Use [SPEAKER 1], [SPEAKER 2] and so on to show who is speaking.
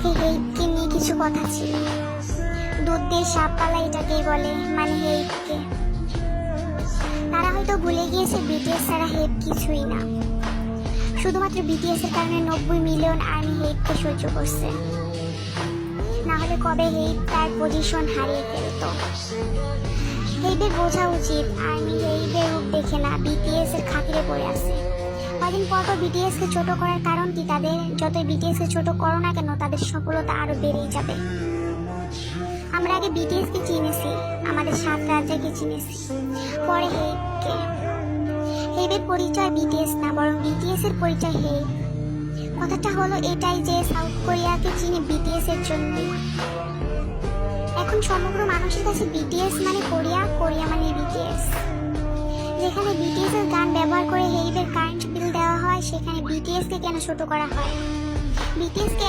[SPEAKER 1] সাথে হেইটকে নিয়ে কিছু কথা ছিল। দুধ দিয়ে সাপ পালা এটাকেই বলে, মানে হেইটকে। তারা হয়তো ভুলে গিয়েছে বিটিএস ছাড়া হেইট কিছুই না। শুধুমাত্র বিটিএস এর কারণে 90 মিলিয়ন আর্মি হেইটকে সহ্য করছে, না হলে কবে হেইট তার পজিশন হারিয়ে ফেলতো। হেইটের বোঝা উচিত আর্মি হেইটের রূপ দেখে না বিটিএস এর খাতিরে পড়ে আছে। কদিন পর বিটিএস কে ছোট করার কারণ কি? তাদের যতই বিটিএস কে ছোট করো না কেন, তাদের সফলতা আরো বেড়েই যাবে। আমরা আগে বিটিএস কে চিনেছি, আমাদের 7 রাজ্যকে চিনেছি, পরে হেইটকে। হেইটের পরিচয় বিটিএস না, বরং বিটিএস এর পরিচয় হেইট। কথাটা হলো এটাই যে সাউথ কোরিয়াকে চিনে বিটিএস এর জন্যই। এখন সমগ্র মানুষের কাছে বিটিএস মানে কোরিয়া, কোরিয়া মানে বিটিএস। যেখানে বিটিএস এর গান ব্যবহার করে হেইটের কারেন্ট বিল দেওয়া হয়, সেখানে বিটিএস কে কেন ছোট করা হয়? বিটিএস কে